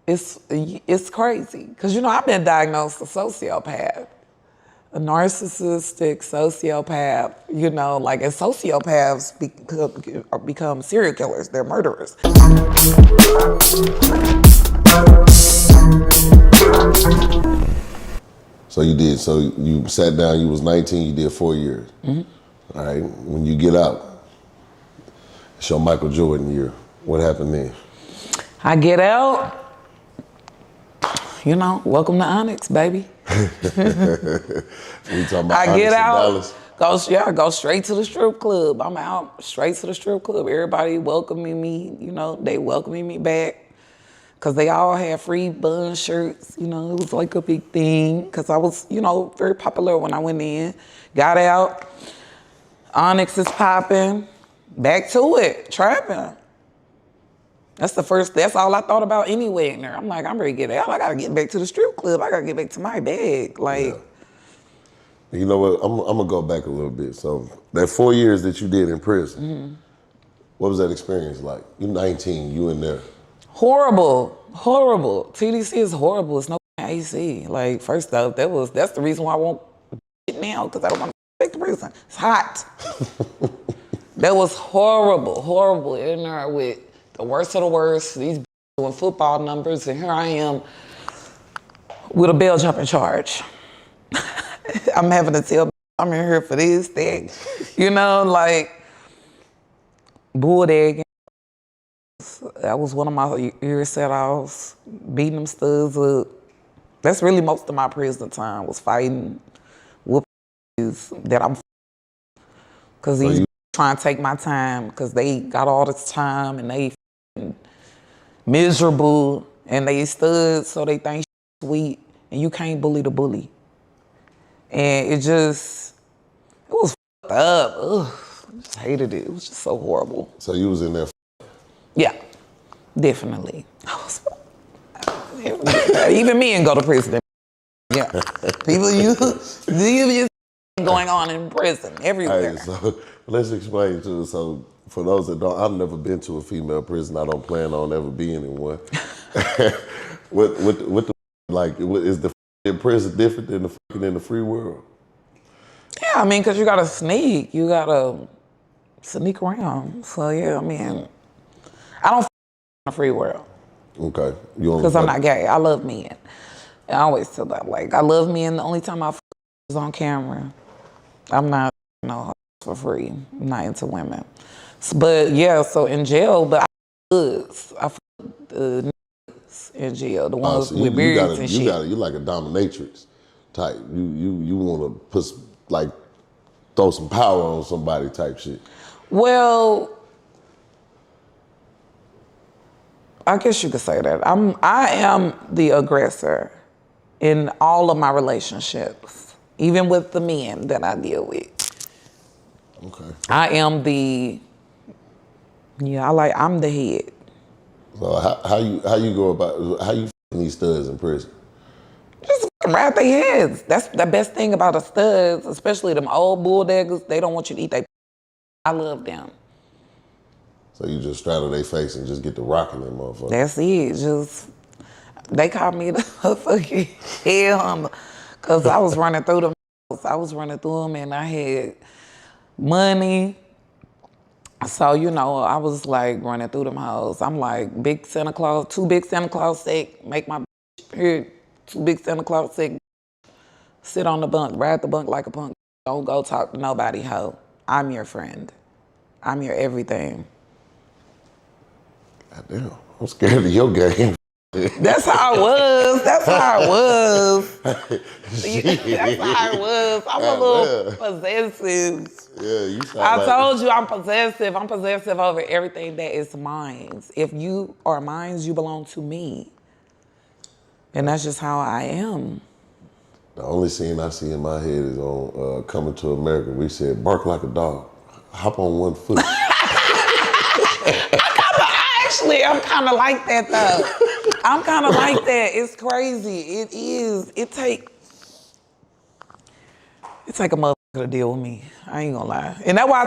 It's crazy. Because, you know, I've been diagnosed a sociopath, a narcissistic sociopath, you know, like, and sociopaths become serial killers. They're murderers. So you sat down, you was 19, you did 4 years. Mm-hmm. All right, when you get out, it's your Michael Jordan year. What happened then? I get out, you know, welcome to Onyx, baby. We talking about I get Onyx out, go straight to the strip club. I'm out, straight to the strip club. Everybody welcoming me, you know, they welcoming me back. Cause they all had free Bunz shirts, you know, it was like a big thing. Cause I was, you know, very popular when I went in. Got out, Onyx is popping, back to it, trapping. That's all I thought about anyway in there. I'm like, I'm ready to get out. I gotta get back to the strip club. I gotta get back to my bag. Like, yeah. You know what, I'm gonna go back a little bit. So that 4 years that you did in prison, mm-hmm. What was that experience like? You're 19, you in there. Horrible. TDC is horrible. It's no AC. Like, first off, that's the reason why I won't shit now, because I don't want to go back to prison. It's hot. That was horrible in there with the worst of the worst. These doing football numbers, and here I am with a bail jumping charge. I'm having to tell I'm in here for this, that, you know, like bull-egging. That was one of my years set-offs, beating them studs up. That's really most of my prison time, was fighting, whooping that I'm because he's trying to take my time, because they got all this time and they miserable and they studs, so they think sweet, and you can't bully the bully. And it was up. Ugh, I just hated it. It was just so horrible. So you was in there? Yeah, definitely. Even men go to prison. Yeah, people going on in prison everywhere. Hey, so let's explain to us. So for those that don't, I've never been to a female prison. I don't plan on ever being in one. Is the in prison different than the fucking in the free world? Yeah, I mean, because you gotta sneak. You gotta sneak around. So yeah, I mean, I don't in the free world. Okay. Because I'm not gay. I love men. I always tell that, like, I love men. The only time I is on camera. I'm not, you know, for free. I'm not into women. But yeah, so in jail, but I the in jail, the ones with beards and shit. You're like a dominatrix type. You want to throw some power on somebody type shit. Well, I guess you could say that. I am the aggressor in all of my relationships, even with the men that I deal with. Okay. I am I'm the head. So how you go about, how you f***ing these studs in prison? Just wrap their heads. That's the best thing about the studs, especially them old bulldaggers. They don't want you to eat their. I love them. So you just straddle their face and just get to rocking them motherfuckers. That's it. They called me the fucking hell, because I was running through them. And I had money. So, you know, I was like running through them hoes. I'm like, big Santa Claus, 2 big Santa Claus sick, make my here, 2 big Santa Claus sick, sit on the bunk, ride the bunk like a punk. Don't go talk to nobody, hoe. I'm your friend. I'm your everything. Goddamn, I'm scared of your game. That's how I was. That's how I was. I'm a little possessive. Yeah, you sound I told you I'm possessive. I'm possessive over everything that is mine. If you are mine, you belong to me. And that's just how I am. The only scene I see in my head is on Coming to America. We said, bark like a dog, hop on 1 foot. I'm kind of like that, though. I'm kind of like that. It's crazy. It is. It take a motherfucker to deal with me. I ain't gonna lie. And that's why I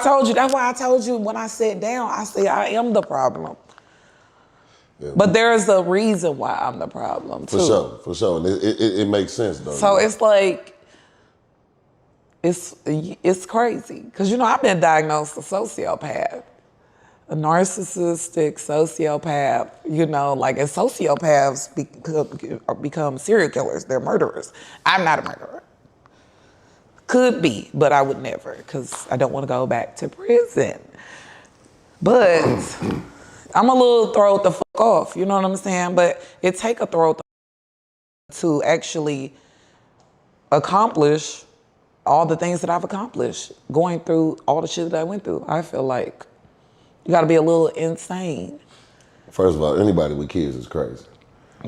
told you when I sat down, I said I am the problem. Yeah. But there's a reason why I'm the problem too. For sure. And it makes sense though. So it's like, it's crazy. Because, I've been diagnosed a sociopath, a narcissistic sociopath, and sociopaths become serial killers. They're murderers. I'm not a murderer. Could be, but I would never, because I don't want to go back to prison. But I'm a little throw the fuck off, you know what I'm saying? But it take a throw to actually accomplish all the things that I've accomplished, going through all the shit that I went through. I feel like you got to be a little insane. First of all, anybody with kids is crazy.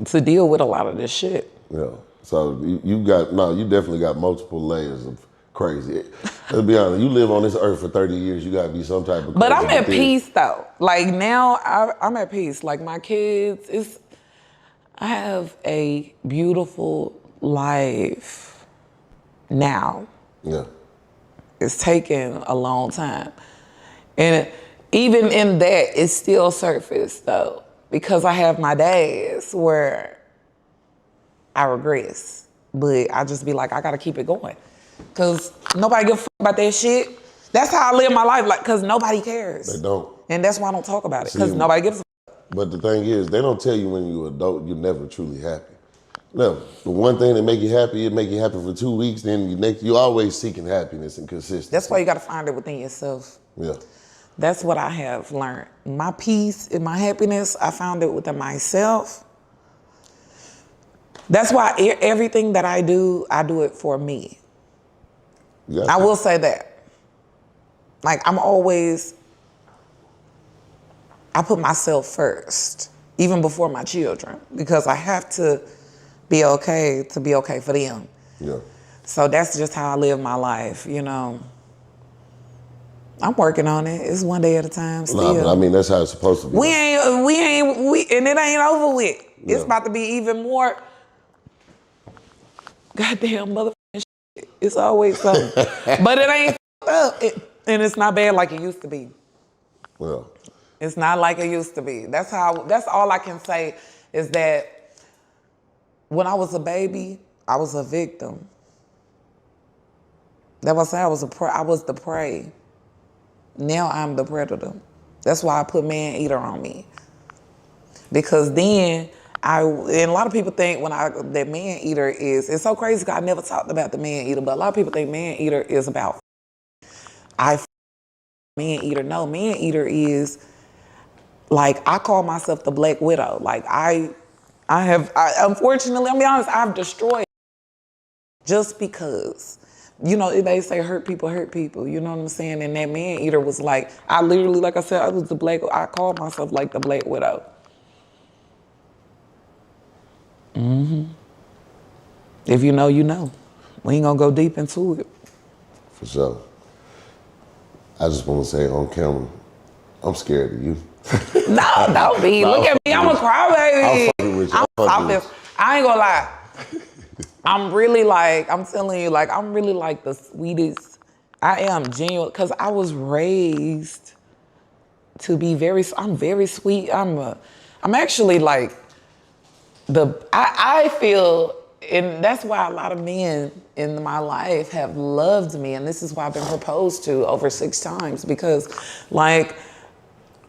To deal with a lot of this shit. Yeah. So you definitely got multiple layers of crazy. Let's be honest, you live on this earth for 30 years, you got to be some type of crazy. But I'm at peace though. Like now I'm at peace. Like my kids, I have a beautiful life now. Yeah. It's taken a long time. And even in that, it's still surface though, because I have my days where I regress, but I just be like, I gotta keep it going. Cause nobody give a fuck about that shit. That's how I live my life, like, cause nobody cares. They don't. And that's why I don't talk about it, cause nobody gives a fuck. But the thing is, they don't tell you when you're an adult, you're never truly happy. No, the one thing that make you happy, it make you happy for 2 weeks, then you're always seeking happiness and consistency. That's why you gotta find it within yourself. Yeah. That's what I have learned. My peace and my happiness, I found it within myself. That's why everything that I do it for me. I will say that. Like I put myself first, even before my children, because I have to be okay for them. Yeah. So that's just how I live my life, I'm working on it. It's one day at a time still. No, but I mean, that's how it's supposed to be. And it ain't over with. Yeah. It's about to be even more goddamn motherfucking shit. It's always something. But it ain't up. And it's not bad like it used to be. Well. It's not like it used to be. That's all I can say is that when I was a baby, I was a victim. That's what I say, I was the prey. Now I'm the predator. That's why I put man eater on me. Because then and a lot of people think that man eater it's so crazy because I never talked about the man eater, but a lot of people think man eater is about man eater. No, man eater is like, I call myself the Black Widow. Like I unfortunately, I'll be honest, I've destroyed just because. They say hurt people, you know what I'm saying? And that man eater was like, I literally, like I said, I called myself like the Black Widow. Mm-hmm. If you know, you know. We ain't gonna go deep into it. For sure. I just want to say on camera, I'm scared of you. No, don't be. Look at me, I'm a crybaby. I'm fucking with you. I ain't gonna lie. I'm really I'm telling you, I'm really the sweetest. I am genuine, because I was raised to be I'm very sweet. I'm actually I feel, and that's why a lot of men in my life have loved me, and this is why I've been proposed to over 6 times, because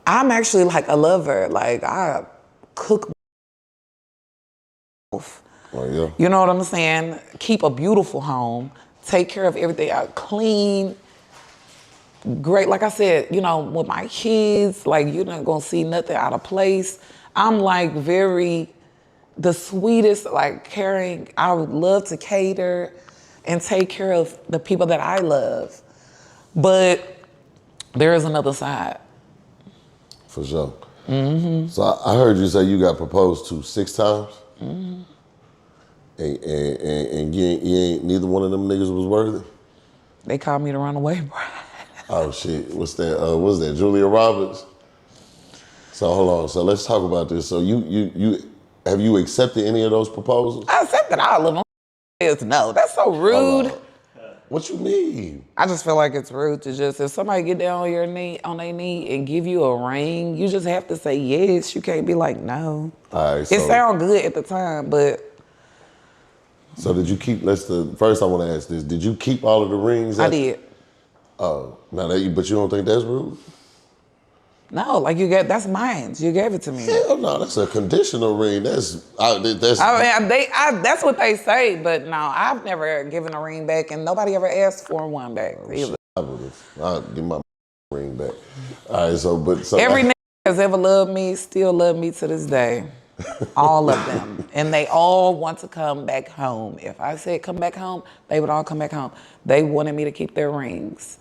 I'm actually a lover. I cook myself. Oh, yeah. You know what I'm saying? Keep a beautiful home, take care of everything, clean, great. Like I said, with my kids, you're not gonna see nothing out of place. I'm the sweetest, caring. I would love to cater and take care of the people that I love. But there is another side. For sure. Mm-hmm. So I heard you say you got proposed to 6 times? Mm-hmm. And you ain't neither one of them niggas was worthy? They called me the runaway bride. Oh shit, what's that, Julia Roberts? So hold on, so let's talk about this. So you have you accepted any of those proposals? I accepted all of them. No, that's so rude. What you mean? I just feel like it's rude to just, if somebody get down on their knee and give you a ring, you just have to say yes. You can't be like, no. All right, It sound good at the time, but. So did you keep, first I want to ask this, did you keep all of the rings? I did. Oh, but you don't think that's rude? No, like that's mine. You gave it to me. Hell no, that's a conditional ring. That's what they say, but no, I've never given a ring back, and nobody ever asked for one back either. I'll give my ring back. All right, every nigga has ever loved me, still love me to this day. All of them. And they all want to come back home. If I said come back home, they would all come back home. They wanted me to keep their rings.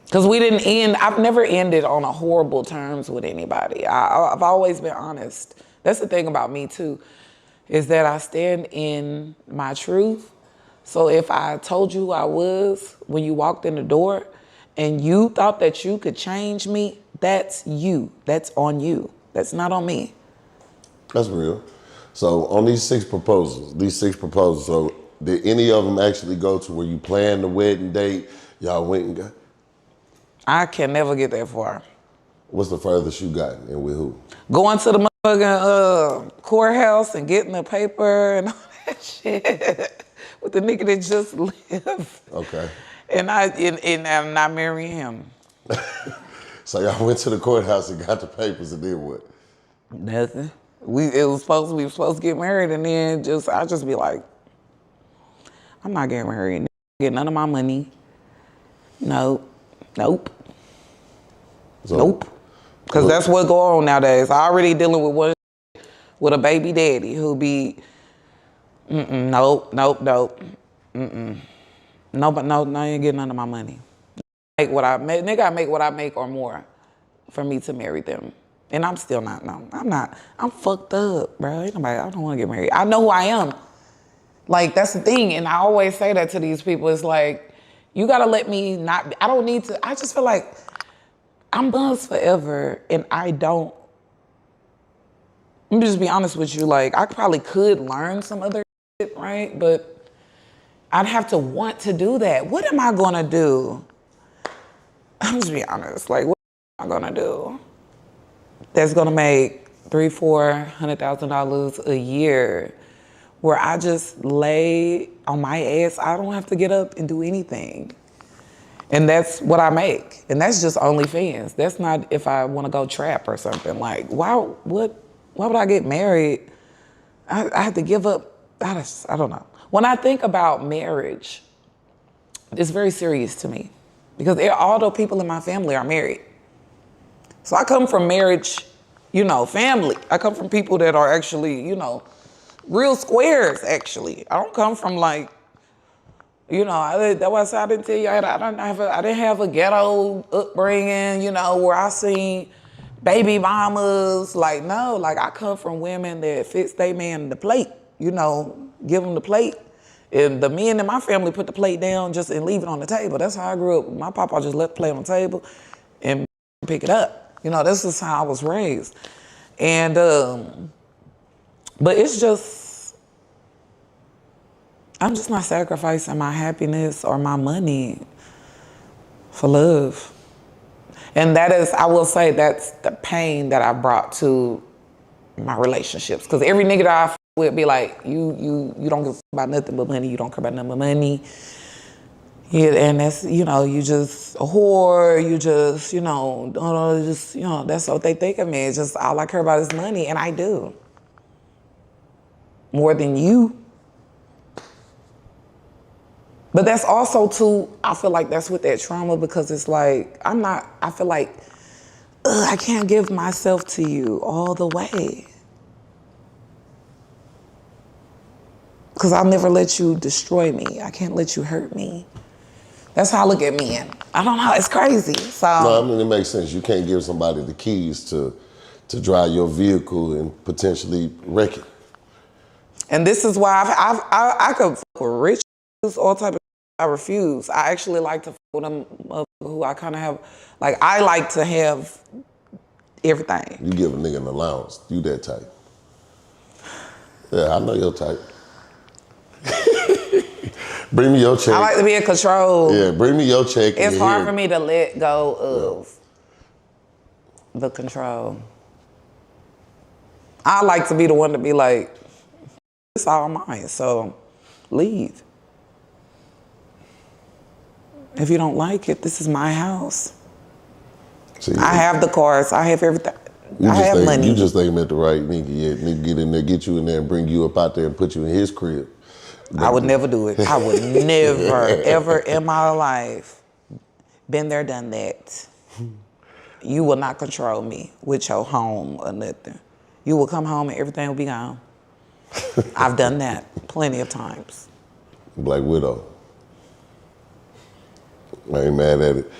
Because I've never ended on a horrible terms with anybody. I've always been honest. That's the thing about me too, is that I stand in my truth. So if I told you who I was when you walked in the door and you thought that you could change me, that's you. That's on you. That's not on me. That's real. So on these six proposals, so did any of them actually go to where you planned the wedding date, y'all went and got? I can never get that far. What's the furthest you got and with who? Going to the motherfucking courthouse and getting the paper and all that shit with the nigga that just left. Okay. And I'm not marrying him. So y'all went to the courthouse and got the papers and then what? Nothing. We were supposed to get married, and then I just be like, I'm not getting married. Get none of my money. Nope. Because that's what go on nowadays. I already dealing with a baby daddy who be, nope. No, you ain't getting none of my money. Make what I make, nigga, I make what I make or more for me to marry them. And I'm still not, no, I'm not. I'm fucked up, bro. I don't want to get married. I know who I am. Like, that's the thing. And I always say that to these people. It's like, you got to let me not, I don't need to, I just feel like I'm Bunz 4ever and I don't, let me just be honest with you. Like, I probably could learn some other shit, right? But I'd have to want to do that. What am I going to do? I'm just be honest. Like, what am I going to do that's going to make $300,000-$400,000 a year where I just lay on my ass? I don't have to get up and do anything. And that's what I make. And that's just OnlyFans. That's not if I want to go trap or something. Like, why would I get married? I had to give up. I don't know. When I think about marriage, it's very serious to me because all the people in my family are married. So I come from marriage, family. I come from people that are actually, real squares, actually. I don't come from like, that's why I said I didn't tell you, I didn't have a ghetto upbringing, where I seen baby mamas. Like, no, like I come from women that fits they man the plate, give them the plate. And the men in my family put the plate down and leave it on the table. That's how I grew up. My papa just left the plate on the table and pick it up. This is how I was raised. And, but it's just, I'm just not sacrificing my happiness or my money for love. And that is, I will say, that's the pain that I brought to my relationships. Because every nigga that I f with be like, you don't give about nothing but money. You don't care about nothing but money. Yeah, and that's, you just a whore. You just, that's what they think of me. It's just all I care about is money. And I do. More than you. But that's also too, I feel like that's with that trauma because it's like, I feel like, I can't give myself to you all the way. Because I'll never let you destroy me. I can't let you hurt me. That's how I look at men. I don't know, it's crazy. So no, I mean, it makes sense. You can't give somebody the keys to drive your vehicle and potentially wreck it. And this is why I could fuck with rich, all type of I refuse. I actually like to fuck with them who I kind of have, like I like to have everything. You give a nigga an allowance. You that type. Yeah, I know your type. Bring me your check. I like to be in control. Yeah, bring me your check. It's hard for me to let go of the control. I like to be the one to be like, it's all mine, so leave. If you don't like it, this is my house. See, I have the cars. I have everything. I have money. You just think met the right nigga. Yeah, nigga get in there, get you in there, and bring you up out there and put you in his crib. I would never do it. I would never, ever in my life been there, done that. You will not control me with your home or nothing. You will come home and everything will be gone. I've done that plenty of times. Black Widow. I ain't mad at it.